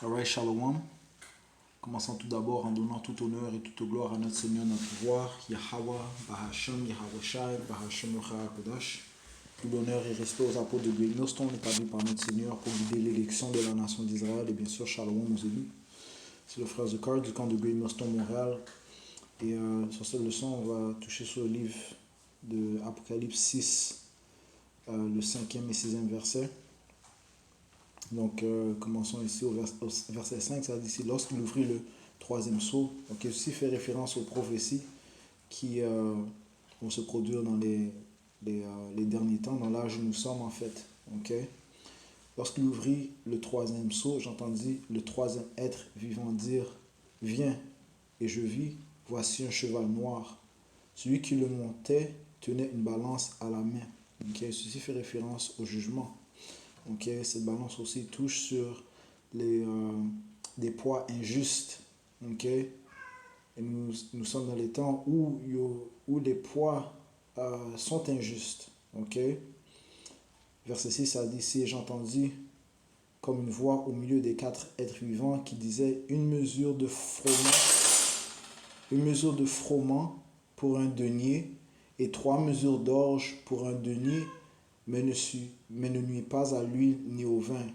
Alright, Shalom. Commençons tout d'abord en donnant tout honneur et toute gloire à notre Seigneur, notre roi, Yahweh, Bahashem, Yahweh Shai, Bahashem Kodash. Tout l'honneur et respect aux apôtres de Great Millstone établis par notre Seigneur pour guider l'élection de la nation d'Israël et bien sûr Shalom aux élus. C'est le frère Zekar du camp de Great Millstone Montréal. Et sur cette leçon, on va toucher sur le livre de Apocalypse 6, le 5e et 6e verset. Donc, commençons ici au verset 5, ça dit ici, lorsqu'il ouvrit le troisième sceau, donc ceci fait référence aux prophéties qui vont se produire dans les derniers temps, dans l'âge où nous sommes en fait. Okay? Lorsqu'il ouvrit le troisième sceau, j'entendis le troisième être vivant dire, viens, et je vis, voici un cheval noir. Celui qui le montait tenait une balance à la main. Okay? Ceci fait référence au jugement. Okay, cette balance aussi touche sur des poids injustes. Okay? Et nous sommes dans les temps où les poids sont injustes. Okay? Verset 6, ça dit ici, j'entendis comme une voix au milieu des quatre êtres vivants qui disait une mesure de froment pour un denier et 3 mesures d'orge pour un denier, mais ne nuit pas à l'huile ni au vin.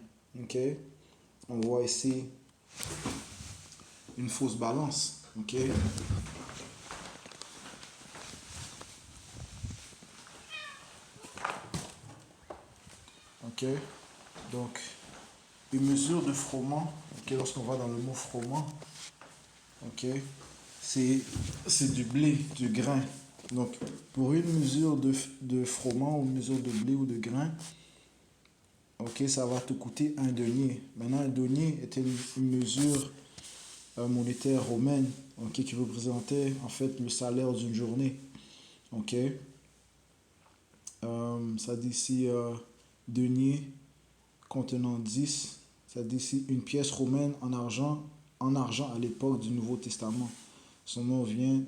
Okay? On voit ici une fausse balance. Okay? Okay? Donc, une mesure de froment, okay, lorsqu'on va dans le mot froment, okay, c'est du blé, du grain. Donc, pour une mesure de froment ou une mesure de blé ou de grain, ok, ça va te coûter un denier. Maintenant, un denier était une mesure monétaire romaine, ok, qui représentait en fait le salaire d'une journée. Ok. Ça dit ici denier contenant 10. Ça dit ici une pièce romaine en argent à l'époque du Nouveau Testament. Son nom vient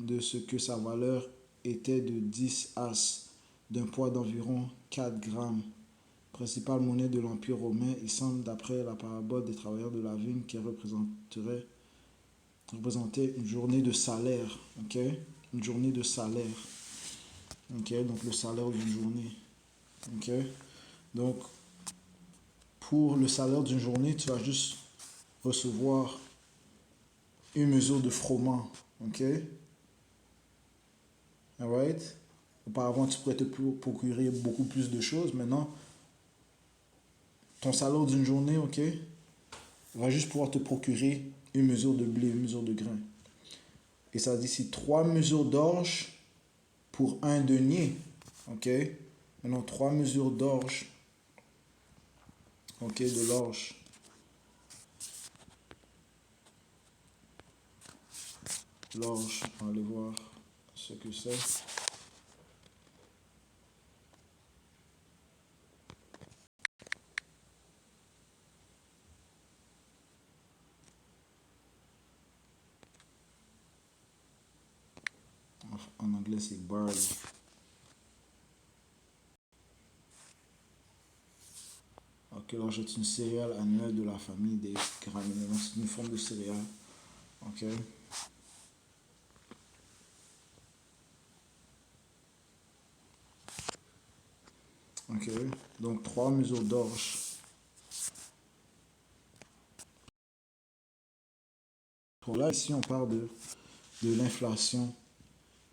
de ce que sa valeur était de 10 as, d'un poids d'environ 4 grammes. Principale monnaie de l'Empire romain, il semble d'après la parabole des travailleurs de la vigne qui représentait une journée de salaire. Okay? Une journée de salaire. Okay? Donc le salaire d'une journée. Okay? Donc pour le salaire d'une journée, tu vas juste recevoir une mesure de froment. Ok? Alright? Auparavant, tu pourrais te procurer beaucoup plus de choses. Maintenant, ton salaire d'une journée, ok, va juste pouvoir te procurer une mesure de blé, une mesure de grain. Et ça dit ici 3 mesures d'orge pour un denier. Ok? Maintenant, 3 mesures d'orge. Ok, de l'orge. L'orge, on va aller voir ce que c'est. En anglais, c'est barley. Ok, l'orge est une céréale annuelle de la famille des graminées. C'est une forme de céréale. Ok. Ok. Donc, 3 mesures d'orge. Pour là, ici, on parle de l'inflation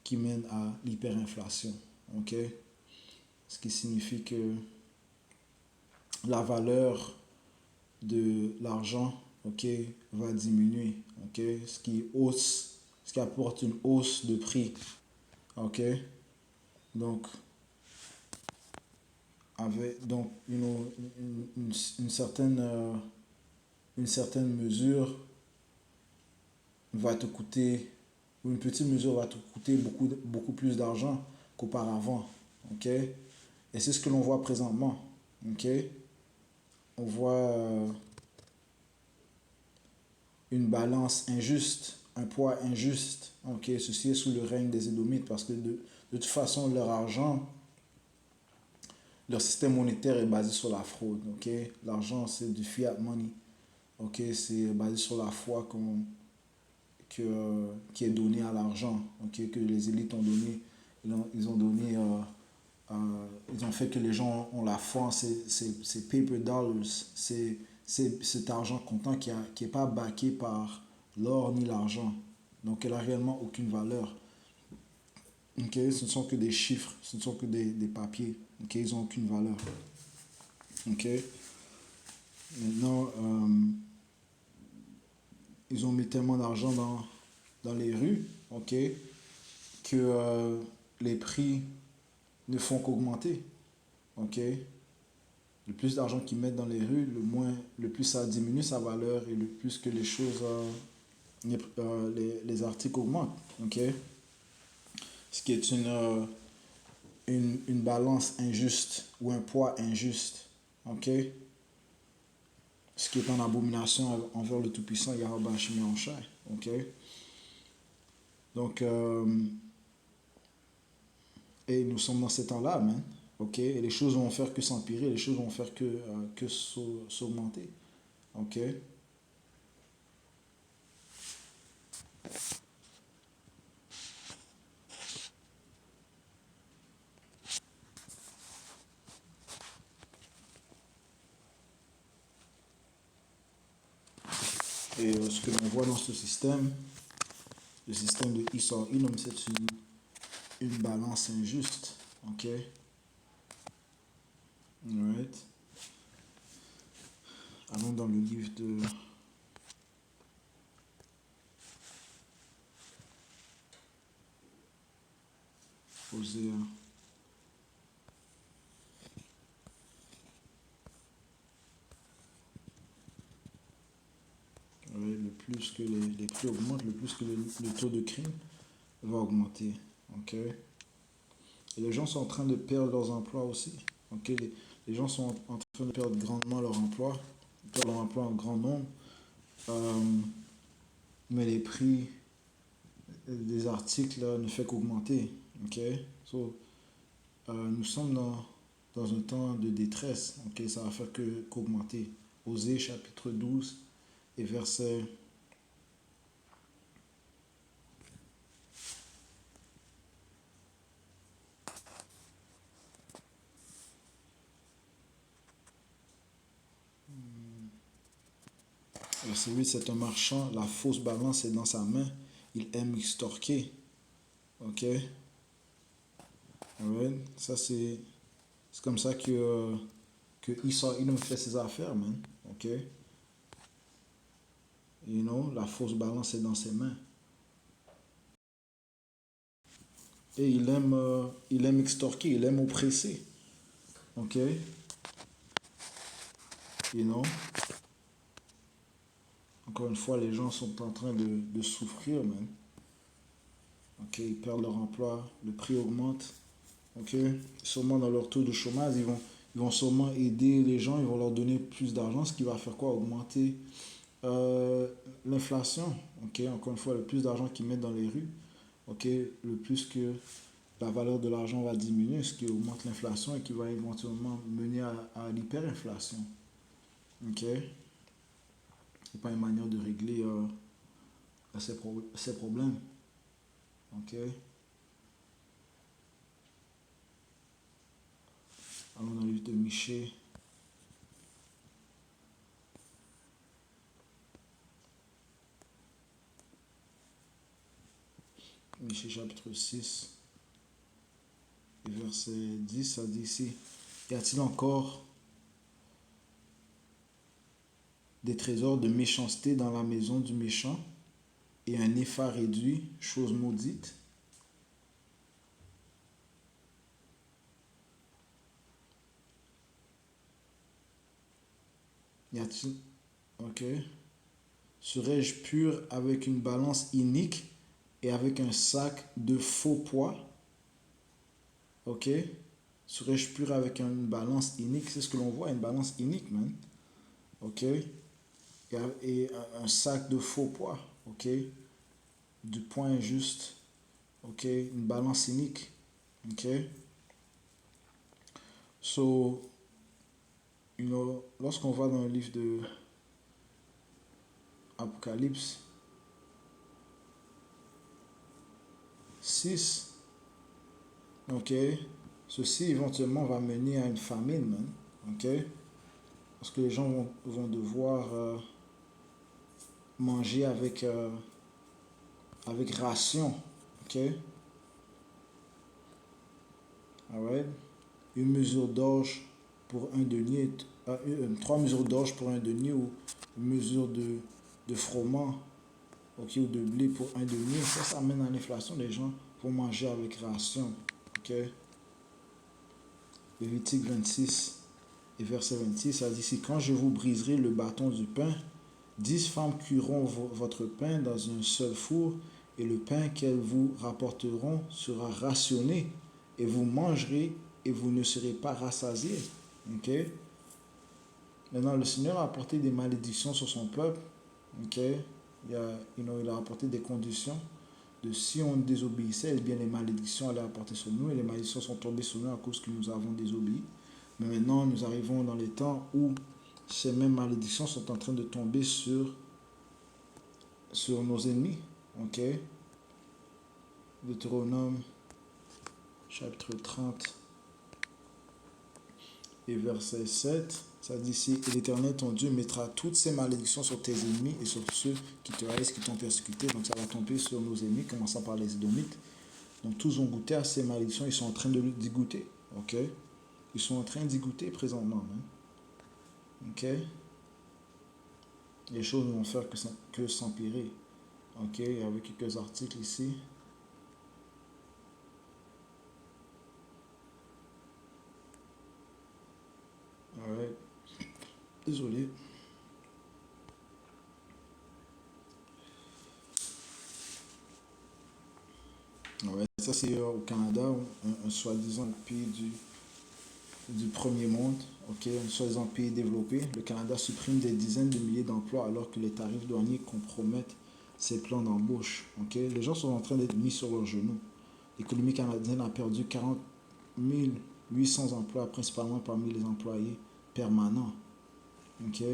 qui mène à l'hyperinflation. Ok. Ce qui signifie que la valeur de l'argent, ok, va diminuer. Ok. Ce qui apporte une hausse de prix. Ok. Donc, donc une certaine mesure va te coûter, ou une petite mesure va te coûter beaucoup plus d'argent qu'auparavant. Ok? Et c'est ce que l'on voit présentement. Ok? On voit une balance injuste, un poids injuste. Ok? Ceci est sous le règne des Édomites parce que de toute façon, leur argent, leur système monétaire est basé sur la fraude. Ok? L'argent, c'est du fiat money. Ok, c'est basé sur la foi qui est donnée à l'argent, ok, que les élites ont donné. Ils ont donné, ils ont fait que les gens ont la foi en ces paper dollars, cet argent comptant qui est pas backé par l'or ni l'argent. Donc, elle a réellement aucune valeur. Ok, ce ne sont que des chiffres, ce ne sont que des papiers. Ok, ils n'ont aucune valeur. Ok, maintenant, ils ont mis tellement d'argent dans les rues, ok, que les prix ne font qu'augmenter. Ok, le plus d'argent qu'ils mettent dans les rues, le plus ça diminue sa valeur et le plus que les choses, les articles augmentent. Ok, ce qui est une balance injuste ou un poids injuste. Ok, ce qui est en abomination envers le Tout-Puissant, Yahweh Hashemi en chair. Ok, donc, et nous sommes dans ces temps-là, man. Ok, et les choses vont faire que s'empirer, les choses vont faire que s'augmenter. Ok, et ce que l'on voit dans ce système, le système de Esau Inum, c'est une balance injuste. Ok, alright. Allons dans le livre de Osée. Ouais, le plus que les prix augmentent, le plus que le taux de crime va augmenter. Ok, et les gens sont en train de perdre leurs emplois aussi. Ok, les gens sont en train de perdre grandement leur emploi, perdre leur emploi en grand nombre. Euh, mais les prix des articles là, ne fait qu'augmenter. Ok, so, nous sommes dans un temps de détresse. Ok, ça va faire qu'augmenter. Osée chapitre 12 et verset 8, c'est un marchand, la fausse balance est dans sa main, il aime extorquer. Ok, alright. Ça c'est comme ça que Esau Edom fait ses affaires, man. Ok, you know, la fausse balance est dans ses mains. Et il aime extorquer, il aime oppresser. Ok, you know. Encore une fois, les gens sont en train de souffrir, man. Ok, ils perdent leur emploi, le prix augmente. Ok, sûrement dans leur taux de chômage, ils vont sûrement aider les gens, ils vont leur donner plus d'argent, ce qui va faire quoi? Augmenter euh, l'inflation. Ok, encore une fois, le plus d'argent qu'ils mettent dans les rues, ok, le plus que la valeur de l'argent va diminuer, ce qui augmente l'inflation et qui va éventuellement mener à l'hyperinflation. Ok, c'est pas une manière de régler ces problèmes. Ok, allons dans le livre de Michée. Michée chapitre 6 et verset 10, ça dit ici, y a-t-il encore des trésors de méchanceté dans la maison du méchant et un épha réduit, chose maudite? Y a-t-il... Ok. Serais-je pur avec une balance inique et avec un sac de faux poids? Ok. Serais-je pur avec une balance inique? C'est ce que l'on voit, une balance inique, man. Ok. Et un sac de faux poids. Ok. Du poids injuste. Ok. Une balance inique. Ok. So, you know, lorsqu'on va dans le livre Apocalypse 6. Ok. Ceci éventuellement va mener à une famine, man. Ok. Parce que les gens vont devoir manger avec ration. Ok. Alright. Une mesure d'orge pour un denier. 3 mesures d'orge pour un denier ou une mesure de froment, ok, ou de blé pour un denier. Ça amène à l'inflation. Les gens vont manger avec ration. Ok. Lévitique 26 et verset 26, ça dit ici, quand je vous briserai le bâton du pain, 10 femmes cuiront votre pain dans un seul four, et le pain qu'elles vous rapporteront sera rationné, et vous mangerez, et vous ne serez pas rassasiés. Ok? Maintenant, le Seigneur a apporté des malédictions sur son peuple. Ok? Il a apporté des conditions de si on désobéissait, eh bien les malédictions allaient apporter sur nous, et les malédictions sont tombées sur nous à cause que nous avons désobéi. Mais maintenant, nous arrivons dans les temps où ces mêmes malédictions sont en train de tomber sur nos ennemis. Ok? Deutéronome chapitre 30 et verset 7. Ça dit ici, et l'Éternel ton Dieu mettra toutes ces malédictions sur tes ennemis et sur ceux qui te haïssent, qui t'ont persécuté. Donc ça va tomber sur nos ennemis, commençant par les Édomites. Donc tous ont goûté à ces malédictions, ils sont en train d'y goûter. Ok? Ils sont en train d'y goûter présentement. Hein? Ok? Les choses ne vont faire que s'empirer. Ok? Il y avait quelques articles ici. Alright. Désolé. Ouais, ça c'est au Canada, un soi-disant pays du premier monde, ok, un soi-disant pays développé. Le Canada supprime des dizaines de milliers d'emplois alors que les tarifs douaniers compromettent ses plans d'embauche. Ok, les gens sont en train d'être mis sur leurs genoux. L'économie canadienne a perdu 40 800 emplois, principalement parmi les employés permanents. Ok.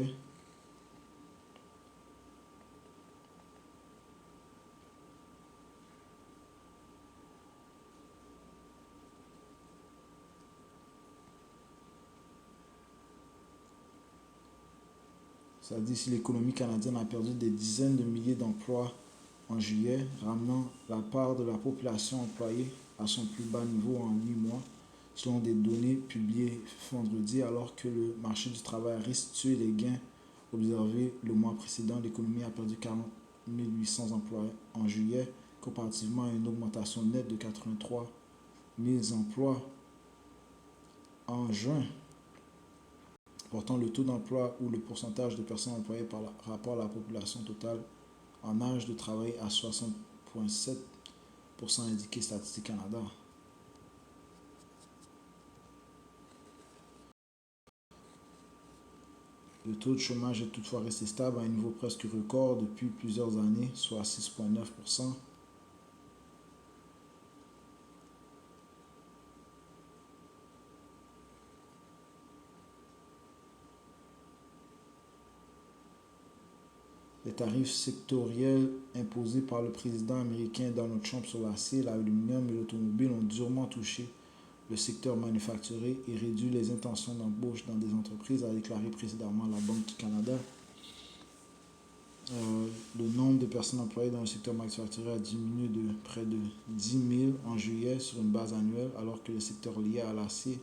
Ça dit si l'économie canadienne a perdu des dizaines de milliers d'emplois en juillet, ramenant la part de la population employée à son plus bas niveau en 8 mois, selon des données publiées vendredi, alors que le marché du travail risque de tuer les gains observés le mois précédent. L'économie a perdu 40 800 emplois en juillet, comparativement à une augmentation nette de 83 000 emplois en juin, portant le taux d'emploi ou le pourcentage de personnes employées par rapport à la population totale en âge de travail à 60,7%, indiqué Statistique Canada. Le taux de chômage est toutefois resté stable à un niveau presque record depuis plusieurs années, soit 6,9%. Les tarifs sectoriels imposés par le président américain Donald Trump sur l'acier, l'aluminium et l'automobile ont durement touché le secteur manufacturier et réduit les intentions d'embauche dans des entreprises, a déclaré précédemment la Banque du Canada. Le nombre de personnes employées dans le secteur manufacturier a diminué de près de 10 000 en juillet sur une base annuelle, alors que les secteurs liés à l'acier,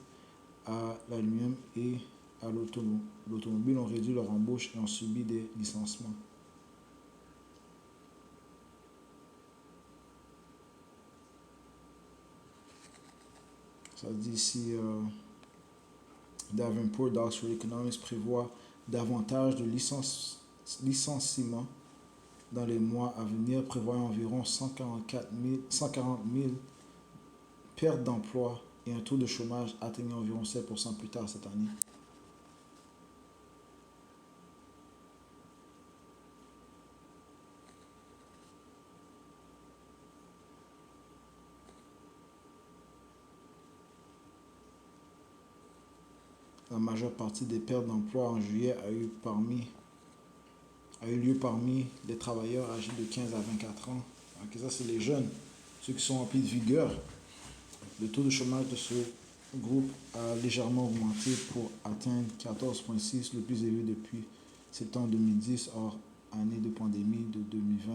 à l'aluminium et à l'automobile ont réduit leur embauche et ont subi des licenciements. Ça dit ici, Davenport d'Oxford Economics prévoit davantage de licenciements dans les mois à venir, prévoyant environ 140 000 pertes d'emplois et un taux de chômage atteignant environ 7% plus tard cette année. La majeure partie des pertes d'emplois en juillet a eu parmi a eu lieu parmi les travailleurs âgés de 15 à 24 ans. Ok, ça, c'est les jeunes, ceux qui sont en pleine vigueur. Le taux de chômage de ce groupe a légèrement augmenté pour atteindre 14,6, le plus élevé depuis septembre 2010, hors année de pandémie de 2020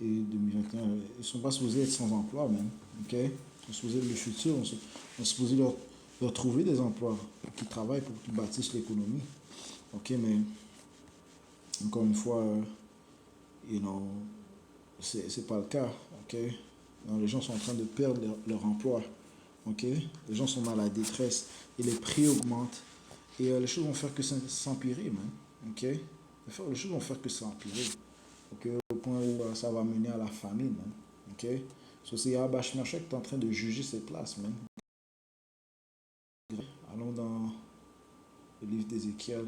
et 2021. Ils ne sont pas supposés être sans emploi même. Okay? Ils sont supposés être le futur. On est supposé leur trouver des emplois pour qu'ils travaillent, pour qu'ils bâtissent l'économie. Ok, mais encore une fois, c'est pas le cas. Ok? Non, les gens sont en train de perdre leur emploi. Ok? Les gens sont dans la détresse et les prix augmentent. Et les choses vont faire que s'empirer, man. Ok? Les choses vont faire que s'empirer. Ok? Au point où ça va mener à la famine, man. Ok? So, c'est Yahabash Meshach qui est en train de juger cette place, man. Allons dans le livre d'Ézéchiel.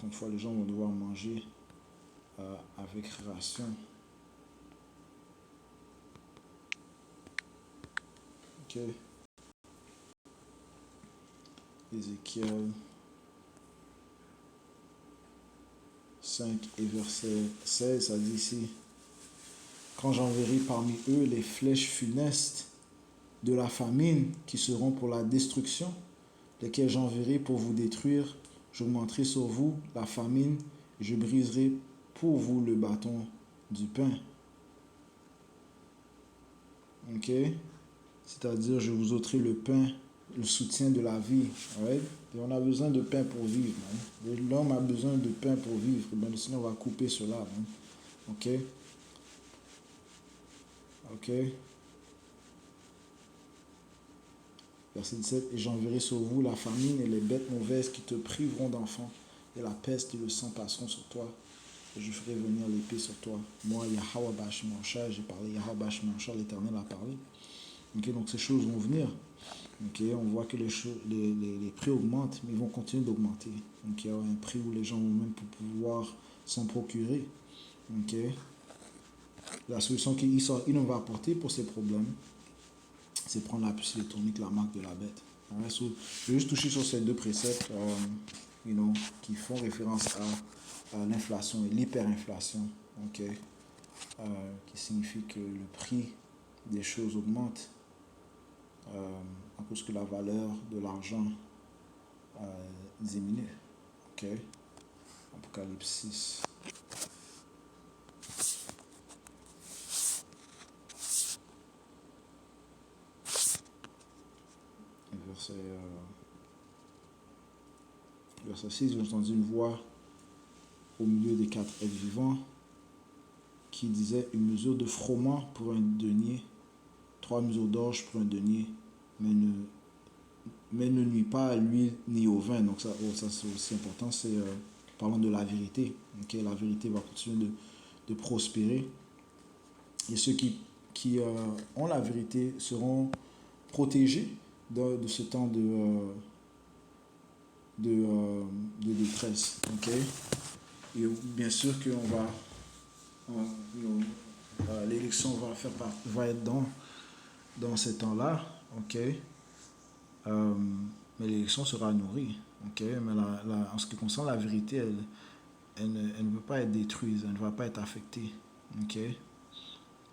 Une fois, les gens vont devoir manger avec ration. Ok? Ézéchiel 5 et verset 16, ça dit ici: quand j'enverrai parmi eux les flèches funestes de la famine qui seront pour la destruction, lesquelles j'enverrai pour vous détruire, j'augmenterai sur vous la famine et je briserai pour vous le bâton du pain. Ok? C'est-à-dire, je vous ôterai le pain, le soutien de la vie. Right? Et on a besoin de pain pour vivre. L'homme a besoin de pain pour vivre. Ben, le Seigneur va couper cela. Man. Ok? Ok? Verset 17. Et j'enverrai sur vous la famine et les bêtes mauvaises qui te priveront d'enfants. Et la peste et le sang passeront sur toi. Et je ferai venir l'épée sur toi. Moi, Yahweh Bash Mancha, j'ai parlé. Yahweh Bash Mancha, l'Éternel a parlé. Ok? Donc ces choses vont venir. Okay, on voit que les prix augmentent, mais ils vont continuer d'augmenter. Donc, il y a un prix où les gens vont même pouvoir s'en procurer. Okay. La solution qu'il va apporter pour ces problèmes, c'est prendre la puce électronique, la marque de la bête. Right? So, je vais juste toucher sur ces deux préceptes qui font référence à l'inflation et l'hyperinflation. Okay. Qui signifie que le prix des choses augmente. À cause que la valeur de l'argent diminue. Ok? Apocalypse 6. Verset 6, j'ai entendu une voix au milieu des quatre êtres vivants qui disait: une mesure de froment pour un denier, 3 mesures d'orge pour un denier, mais ne nuit pas à l'huile ni au vin. Donc ça c'est aussi important, c'est parlant de la vérité. Okay? La vérité va continuer de prospérer. Et ceux qui ont la vérité seront protégés de ce temps de détresse. Okay? Et bien sûr que l'élection va être dans ces temps-là. Okay? Mais l'élection sera nourrie. Okay? Mais en ce qui concerne la vérité, elle ne peut pas être détruite, elle ne va pas être affectée. Okay?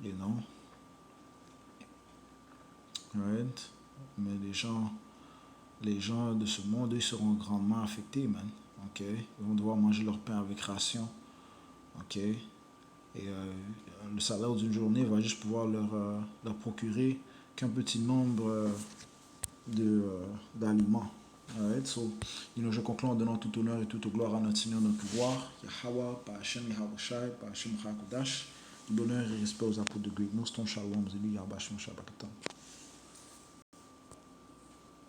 Et non. Right? Mais les gens de ce monde, ils seront grandement affectés, man. Ok? Ils vont devoir manger leur pain avec ration. Ok? Et le salaire d'une journée va juste pouvoir leur procurer qu'un petit nombre d'aliments. Alright? So, je conclue en donnant tout honneur et toute gloire à notre Seigneur, notre pouvoir. Yahweh, par Hashem Yahweh Shai, par Hashem Chakodash. Bonheur et respect aux apôtres de Great Noston, Shalom, Zélu, Yahweh Shabbat.